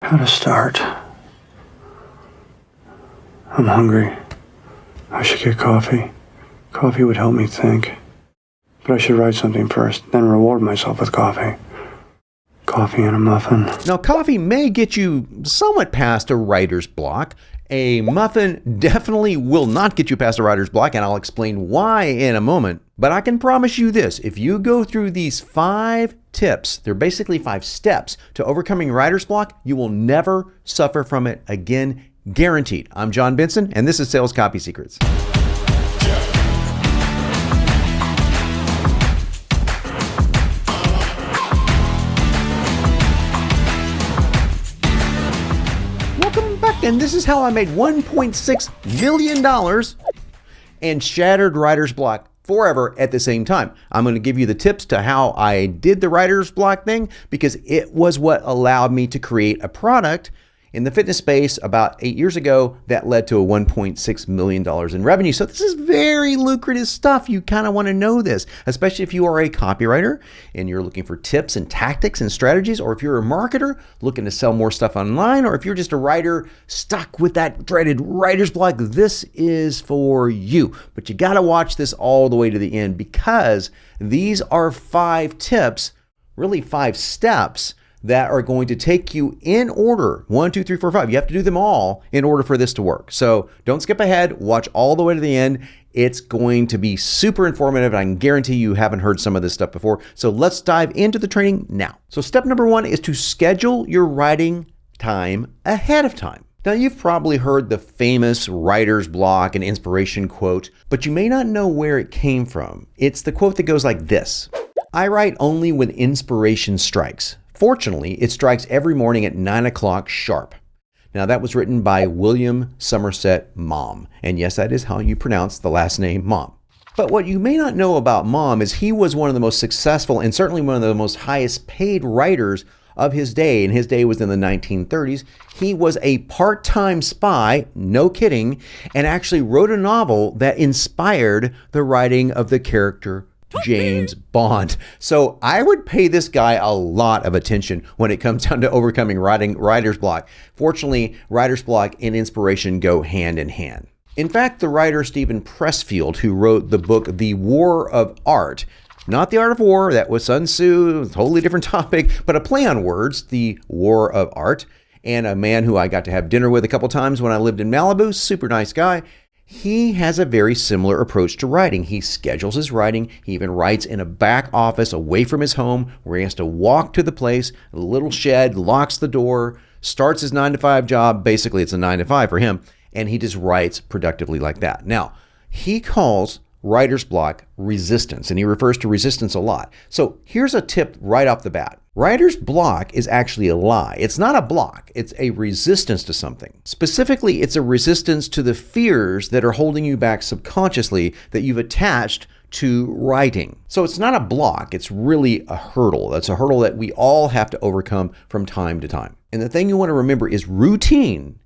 How to start. I'm hungry. I should get coffee. Coffee would help me think. But I should write something first, then reward myself with coffee. Coffee and a muffin. Now, coffee may get you somewhat past a writer's block. A muffin definitely will not get you past a writer's block, and I'll explain why in a moment. But I can promise you this, if you go through these 5 tips, they're basically 5 steps to overcoming writer's block, you will never suffer from it again, guaranteed. I'm John Benson, and this is Sales Copy Secrets. And this is how I made $1.6 million and shattered writer's block forever at the same time. I'm going to give you the tips to how I did the writer's block thing because it was what allowed me to create a product in the fitness space about 8 years ago that led to a $1.6 million in revenue. So this is very lucrative stuff. You kind of want to know this, especially if you are a copywriter and you're looking for tips and tactics and strategies, or if you're a marketer looking to sell more stuff online, or if you're just a writer stuck with that dreaded writer's block, this is for you. But you got to watch this all the way to the end because these are 5 tips, really 5 steps that are going to take you in order. 1, 2, 3, 4, 5. You have to do them all in order for this to work. So don't skip ahead. Watch all the way to the end. It's going to be super informative, and I can guarantee you haven't heard some of this stuff before. So let's dive into the training now. So step number 1 is to schedule your writing time ahead of time. Now, you've probably heard the famous writer's block and inspiration quote, but you may not know where it came from. It's the quote that goes like this: I write only when inspiration strikes. Fortunately, it strikes every morning at 9 o'clock sharp. Now, that was written by William Somerset Maugham. And yes, that is how you pronounce the last name Maugham. But what you may not know about Maugham is he was one of the most successful and certainly one of the most highest paid writers of his day. And his day was in the 1930s. He was a part-time spy, no kidding, and actually wrote a novel that inspired the writing of the character James Bond. So I would pay this guy a lot of attention when it comes down to overcoming writer's block. Fortunately, writer's block and inspiration go hand in hand. In fact, the writer Stephen Pressfield, who wrote the book The War of Art, not The Art of War, that was Sun Tzu, totally different topic, but a play on words, The War of Art, and a man who I got to have dinner with a couple times when I lived in Malibu, super nice guy. He has a very similar approach to writing. He schedules his writing. He even writes in a back office away from his home where he has to walk to the place, a little shed, locks the door, starts his 9-to-5 job. Basically, it's a 9-to-5 for him, and he just writes productively like that. Now, he calls writer's block resistance, and he refers to resistance a lot. So here's a tip right off the bat. Writer's block is actually a lie. It's not a block. It's a resistance to something. Specifically, it's a resistance to the fears that are holding you back subconsciously that you've attached to writing. So it's not a block. It's really a hurdle. That's a hurdle that we all have to overcome from time to time. And the thing you want to remember is routine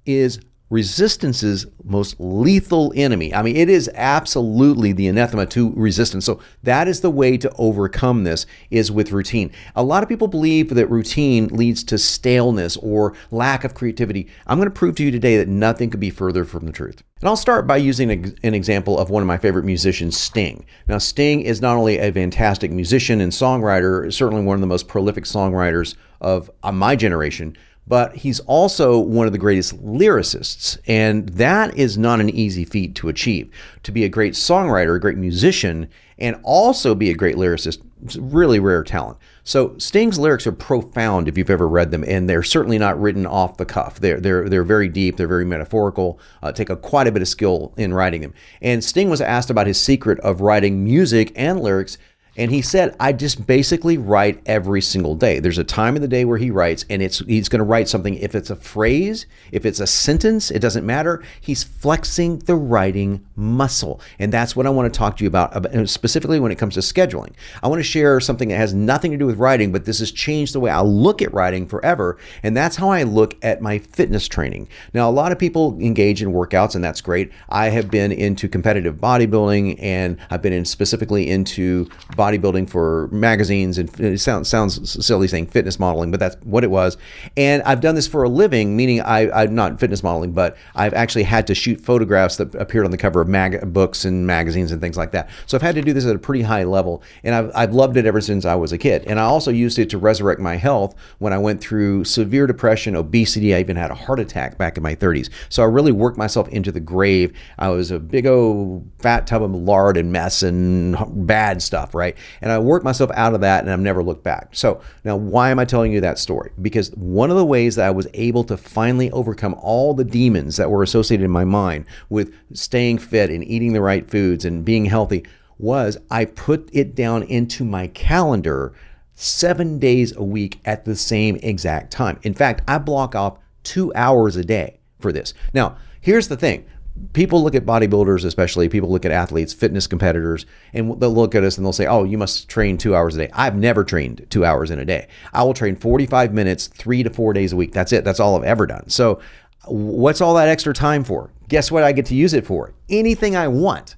is resistance's most lethal enemy. I mean, it is absolutely the anathema to resistance. So that is the way to overcome this, is with routine. A lot of people believe that routine leads to staleness or lack of creativity. I'm going to prove to you today that nothing could be further from the truth. And I'll start by using an example of one of my favorite musicians, Sting. Now, Sting is not only a fantastic musician and songwriter, certainly one of the most prolific songwriters of my generation, but he's also one of the greatest lyricists, and that is not an easy feat to achieve. To be a great songwriter, a great musician, and also be a great lyricist, it's a really rare talent. So Sting's lyrics are profound if you've ever read them, and they're certainly not written off the cuff. They're very deep, they're very metaphorical, take quite a bit of skill in writing them. And Sting was asked about his secret of writing music and lyrics, and he said, I just basically write every single day. There's a time in the day where he writes, and he's going to write something. If it's a phrase, if it's a sentence, it doesn't matter. He's flexing the writing muscle. And that's what I want to talk to you about, specifically when it comes to scheduling. I want to share something that has nothing to do with writing, but this has changed the way I look at writing forever. And that's how I look at my fitness training. Now, a lot of people engage in workouts, and that's great. I have been into competitive bodybuilding, and I've been specifically into bodybuilding for magazines, and it sounds silly saying fitness modeling, but that's what it was. And I've done this for a living, meaning I'm not fitness modeling, but I've actually had to shoot photographs that appeared on the cover of books and magazines and things like that. So I've had to do this at a pretty high level, and I've loved it ever since I was a kid. And I also used it to resurrect my health when I went through severe depression, obesity. I even had a heart attack back in my 30s. So I really worked myself into the grave. I was a big old fat tub of lard and mess and bad stuff, right? And I worked myself out of that, and I've never looked back. So now, why am I telling you that story? Because one of the ways that I was able to finally overcome all the demons that were associated in my mind with staying fit and eating the right foods and being healthy was I put it down into my calendar 7 days a week at the same exact time. In fact, I block off 2 hours a day for this. Now, here's the thing. People look at bodybuilders, especially people look at athletes, fitness competitors, and they'll look at us and they'll say, oh, you must train 2 hours a day. I've never trained 2 hours in a day. I will train 45 minutes, 3 to 4 days a week. That's it. That's all I've ever done. So what's all that extra time for? Guess what I get to use it for? Anything I want.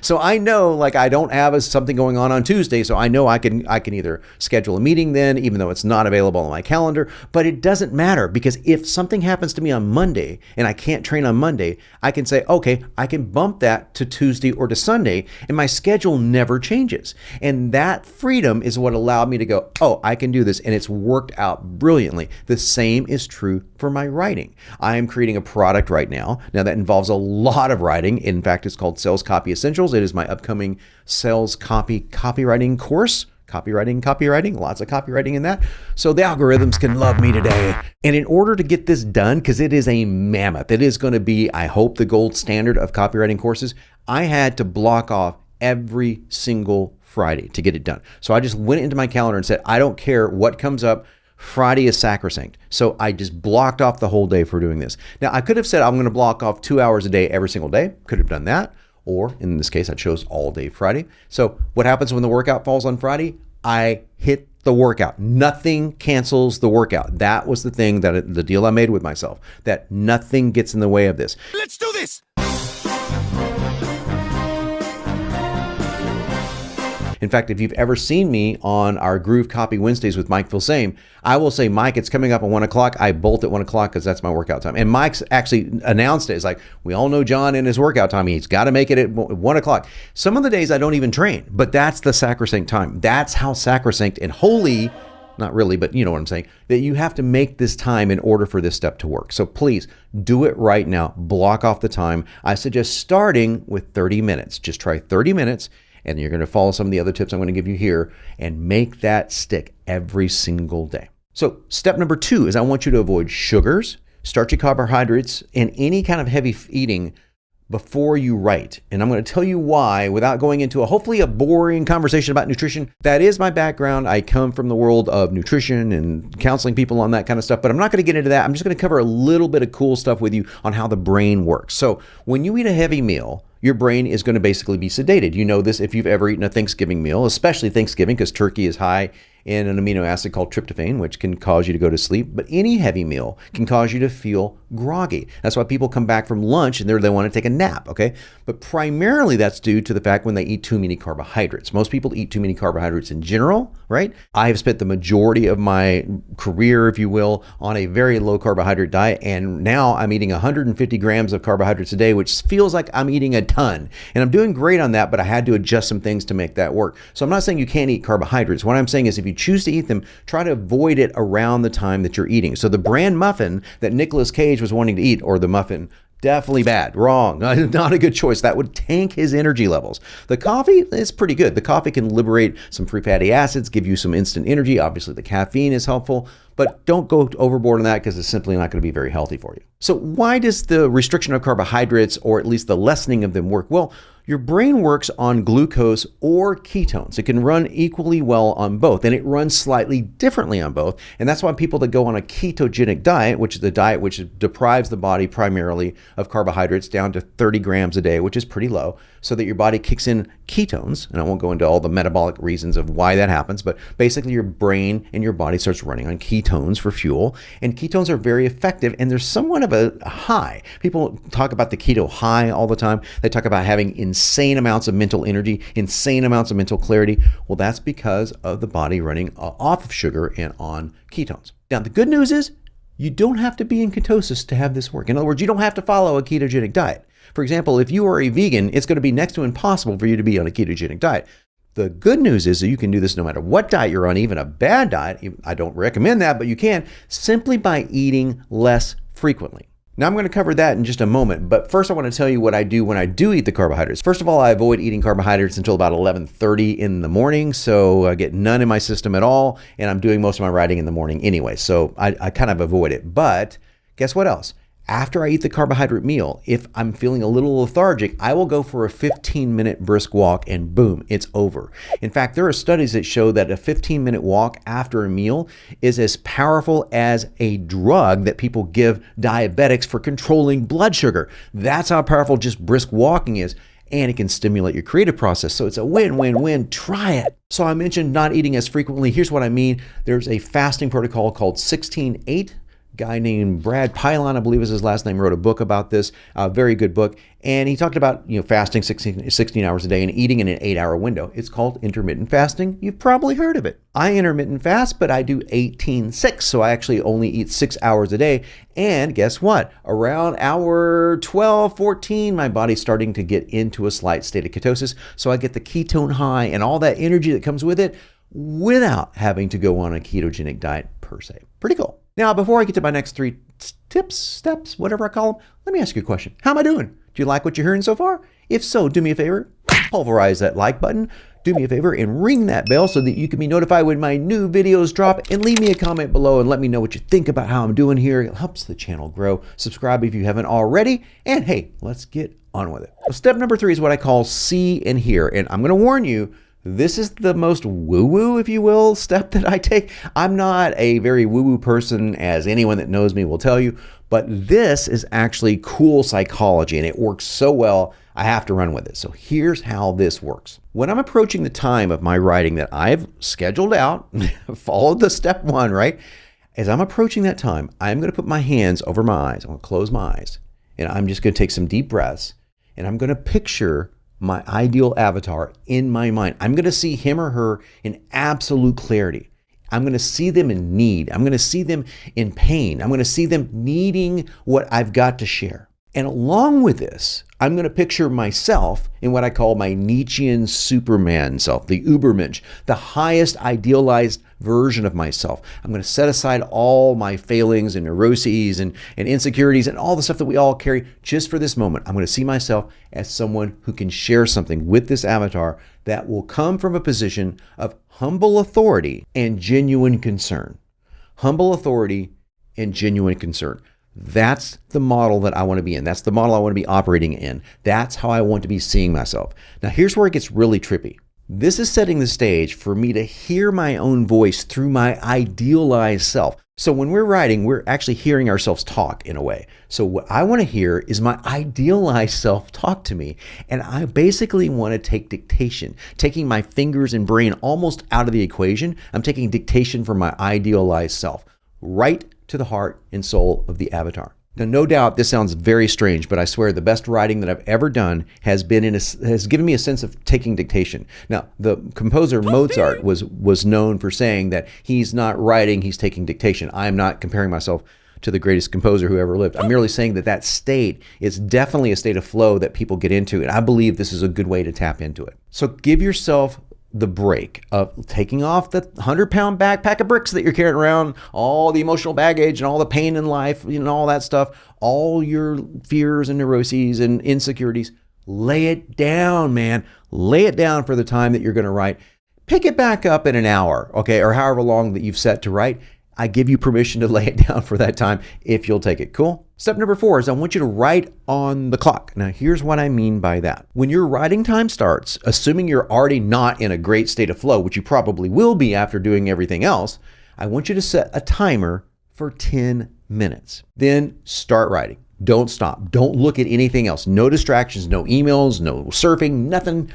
So I know, like, I don't have something going on Tuesday, so I know I can either schedule a meeting then, even though it's not available on my calendar, but it doesn't matter, because if something happens to me on Monday and I can't train on Monday, I can say, okay, I can bump that to Tuesday or to Sunday, and my schedule never changes. And that freedom is what allowed me to go, oh, I can do this, and it's worked out brilliantly. The same is true for my writing. I am creating a product right now. Now that involves a lot of writing. In fact, it's called Sales Copy Essentials. It is my upcoming sales copywriting course. Copywriting, lots of copywriting in that. So the algorithms can love me today. And in order to get this done, because it is a mammoth, it is going to be, I hope, the gold standard of copywriting courses, I had to block off every single Friday to get it done. So I just went into my calendar and said, I don't care what comes up. Friday is sacrosanct. So I just blocked off the whole day for doing this. Now, I could have said I'm going to block off 2 hours a day every single day. Could have done that. Or in this case, I chose all day Friday. So what happens when the workout falls on Friday? I hit the workout. Nothing cancels the workout. That was the thing, the deal I made with myself, that nothing gets in the way of this. Let's do this. In fact, if you've ever seen me on our Groove Copy Wednesdays with Mike Filsame, I will say, Mike, it's coming up at 1 o'clock. I bolt at 1 o'clock because that's my workout time. And Mike's actually announced it. It's like, we all know John and his workout time. He's got to make it at 1 o'clock. Some of the days I don't even train, but that's the sacrosanct time. That's how sacrosanct and holy, not really, but you know what I'm saying, that you have to make this time in order for this step to work. So please do it right now. Block off the time. I suggest starting with 30 minutes. Just try 30 minutes. And you're going to follow some of the other tips I'm going to give you here and make that stick every single day. So step number 2 is I want you to avoid sugars, starchy carbohydrates, and any kind of heavy eating before you write. And I'm going to tell you why without going into hopefully a boring conversation about nutrition. That is my background. I come from the world of nutrition and counseling people on that kind of stuff, but I'm not going to get into that. I'm just going to cover a little bit of cool stuff with you on how the brain works. So when you eat a heavy meal, your brain is going to basically be sedated. You know this if you've ever eaten a Thanksgiving meal, especially Thanksgiving, because turkey is high in an amino acid called tryptophan, which can cause you to go to sleep. But any heavy meal can cause you to feel groggy. That's why people come back from lunch and they want to take a nap, okay? But primarily that's due to the fact when they eat too many carbohydrates. Most people eat too many carbohydrates in general, right? I have spent the majority of my career, if you will, on a very low carbohydrate diet. And now I'm eating 150 grams of carbohydrates a day, which feels like I'm eating a ton. And I'm doing great on that, but I had to adjust some things to make that work. So I'm not saying you can't eat carbohydrates. What I'm saying is if you choose to eat them, try to avoid it around the time that you're eating. So the bran muffin that Nicolas Cage was wanting to eat, or the muffin, definitely bad, wrong, not a good choice. That would tank his energy levels. The coffee is pretty good. The coffee can liberate some free fatty acids, give you some instant energy. Obviously the caffeine is helpful, but don't go overboard on that because it's simply not going to be very healthy for you. So why does the restriction of carbohydrates, or at least the lessening of them, work? Well, your brain works on glucose or ketones. It can run equally well on both, and it runs slightly differently on both. And that's why people that go on a ketogenic diet, which is the diet which deprives the body primarily of carbohydrates down to 30 grams a day, which is pretty low, so that your body kicks in ketones. And I won't go into all the metabolic reasons of why that happens, but basically your brain and your body starts running on ketones for fuel. And ketones are very effective, and there's somewhat of a high. People talk about the keto high all the time. They talk about having insane amounts of mental energy, insane amounts of mental clarity. Well, that's because of the body running off of sugar and on ketones. Now, the good news is you don't have to be in ketosis to have this work. In other words, you don't have to follow a ketogenic diet. For example, if you are a vegan, it's going to be next to impossible for you to be on a ketogenic diet. The good news is that you can do this no matter what diet you're on, even a bad diet. I don't recommend that, but you can, simply by eating less frequently. Now I'm going to cover that in just a moment, but first I want to tell you what I do when I do eat the carbohydrates. First of all, I avoid eating carbohydrates until about 11:30 in the morning, so I get none in my system at all, and I'm doing most of my writing in the morning anyway, so I kind of avoid it. But guess what else? After I eat the carbohydrate meal, if I'm feeling a little lethargic, I will go for a 15-minute brisk walk and boom, it's over. In fact, there are studies that show that a 15-minute walk after a meal is as powerful as a drug that people give diabetics for controlling blood sugar. That's how powerful just brisk walking is. And it can stimulate your creative process. So it's a win-win-win. Try it. So I mentioned not eating as frequently. Here's what I mean. There's a fasting protocol called 16-8. Guy named Brad Pylon, I believe is his last name, wrote a book about this, a very good book. And he talked about, fasting 16 hours a day and eating in an 8-hour window. It's called intermittent fasting. You've probably heard of it. I intermittent fast, but I do 18-6. So I actually only eat 6 hours a day. And guess what? Around hour 12, 14, my body's starting to get into a slight state of ketosis. So I get the ketone high and all that energy that comes with it without having to go on a ketogenic diet per se. Pretty cool. Now, before I get to my next 3 tips, steps, whatever I call them, let me ask you a question. How am I doing? Do you like what you're hearing so far? If so, do me a favor, pulverize that like button, do me a favor and ring that bell so that you can be notified when my new videos drop, and leave me a comment below and let me know what you think about how I'm doing here. It helps the channel grow. Subscribe if you haven't already, and hey, let's get on with it. So step number 3 is what I call see and hear, and I'm going to warn you, this is the most woo-woo, if you will, step that I take. I'm not a very woo-woo person, as anyone that knows me will tell you, but this is actually cool psychology, and it works so well, I have to run with it. So here's how this works. When I'm approaching the time of my writing that I've scheduled out, followed the step 1, right? As I'm approaching that time, I'm going to put my hands over my eyes. I'm going to close my eyes, and I'm just going to take some deep breaths, and I'm going to picture my ideal avatar in my mind. I'm going to see him or her in absolute clarity. I'm going to see them in need. I'm going to see them in pain. I'm going to see them needing what I've got to share. And along with this, I'm going to picture myself in what I call my Nietzschean Superman self, the Ubermensch, the highest idealized version of myself. I'm going to set aside all my failings and neuroses and insecurities and all the stuff that we all carry just for this moment. I'm going to see myself as someone who can share something with this avatar that will come from a position of humble authority and genuine concern. Humble authority and genuine concern. That's the model that I want to be in. That's the model I want to be operating in. That's how I want to be seeing myself. Now, here's where it gets really trippy. This is setting the stage for me to hear my own voice through my idealized self. So when we're writing, we're actually hearing ourselves talk in a way. So what I want to hear is my idealized self talk to me. And I basically want to take dictation, taking my fingers and brain almost out of the equation. I'm taking dictation from my idealized self, right to the heart and soul of the avatar. Now, no doubt this sounds very strange, but I swear the best writing that I've ever done has given me a sense of taking dictation. Now, the composer Mozart was known for saying that he's not writing, he's taking dictation. I am not comparing myself to the greatest composer who ever lived. I'm merely saying that state is definitely a state of flow that people get into, and I believe this is a good way to tap into it. So give yourself the break of taking off the 100-pound backpack of bricks that you're carrying around, all the emotional baggage and all the pain in life, all that stuff, all your fears and neuroses and insecurities. Lay it down, man. Lay it down for the time that you're going to write. Pick it back up in an hour, okay, or however long that you've set to write. I give you permission to lay it down for that time if you'll take it. Cool? Step number 4 is I want you to write on the clock. Now, here's what I mean by that. When your writing time starts, assuming you're already not in a great state of flow, which you probably will be after doing everything else, I want you to set a timer for 10 minutes. Then start writing. Don't stop. Don't look at anything else. No distractions, no emails, no surfing, nothing.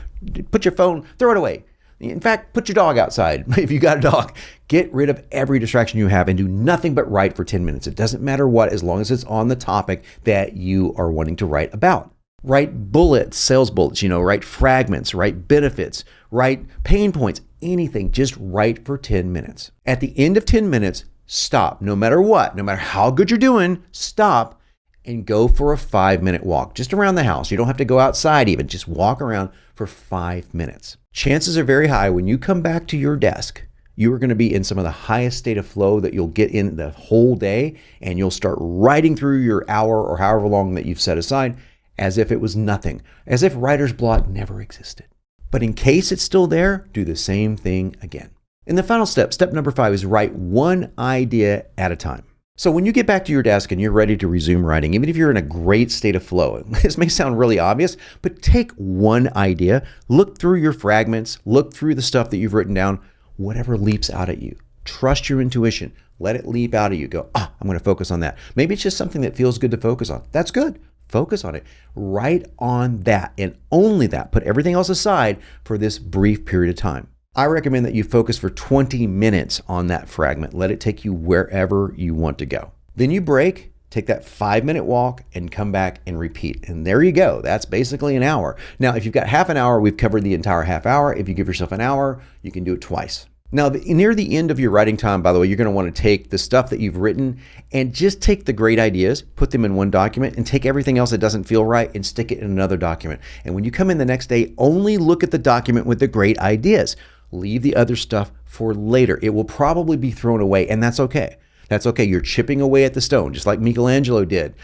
Put your phone, throw it away. In fact, put your dog outside if you got a dog. Get rid of every distraction you have and do nothing but write for 10 minutes. It doesn't matter what, as long as it's on the topic that you are wanting to write about. Write bullets, sales bullets, write fragments, write benefits, write pain points, anything. Just write for 10 minutes. At the end of 10 minutes, stop. No matter what, no matter how good you're doing, stop and go for a 5-minute walk just around the house. You don't have to go outside even. Just walk around for 5 minutes. Chances are very high when you come back to your desk, you are going to be in some of the highest state of flow that you'll get in the whole day, and you'll start writing through your hour or however long that you've set aside as if it was nothing, as if writer's block never existed. But in case it's still there, do the same thing again. And the final step, step number 5, is write one idea at a time. So when you get back to your desk and you're ready to resume writing, even if you're in a great state of flow, this may sound really obvious, but take one idea, look through your fragments, look through the stuff that you've written down, whatever leaps out at you. Trust your intuition. Let it leap out of you. Go, I'm going to focus on that. Maybe it's just something that feels good to focus on. That's good. Focus on it. Write on that and only that. Put everything else aside for this brief period of time. I recommend that you focus for 20 minutes on that fragment. Let it take you wherever you want to go. Then you break, take that 5-minute walk and come back and repeat. And there you go. That's basically an hour. Now, if you've got half an hour, we've covered the entire half hour. If you give yourself an hour, you can do it twice. Now, near the end of your writing time, by the way, you're going to want to take the stuff that you've written and just take the great ideas, put them in one document, and take everything else that doesn't feel right and stick it in another document. And when you come in the next day, only look at the document with the great ideas. Leave the other stuff for later. It will probably be thrown away, and that's okay. That's okay. You're chipping away at the stone, just like Michelangelo did.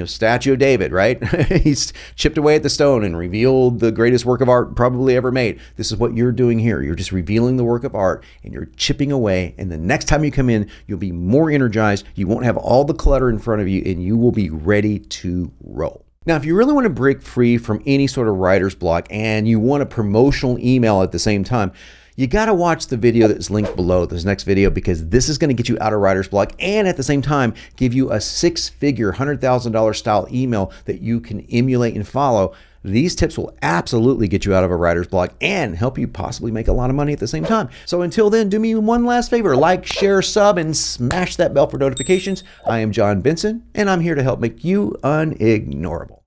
Statue of David, right? He's chipped away at the stone and revealed the greatest work of art probably ever made. This is what you're doing here. You're just revealing the work of art and you're chipping away. And the next time you come in, you'll be more energized. You won't have all the clutter in front of you and you will be ready to roll. Now, if you really want to break free from any sort of writer's block and you want a promotional email at the same time, you got to watch the video that's linked below, this next video, because this is going to get you out of writer's block and at the same time give you a 6-figure, $100,000 style email that you can emulate and follow. These tips will absolutely get you out of a writer's block and help you possibly make a lot of money at the same time. So until then, do me one last favor, like, share, sub, and smash that bell for notifications. I am John Benson, and I'm here to help make you unignorable.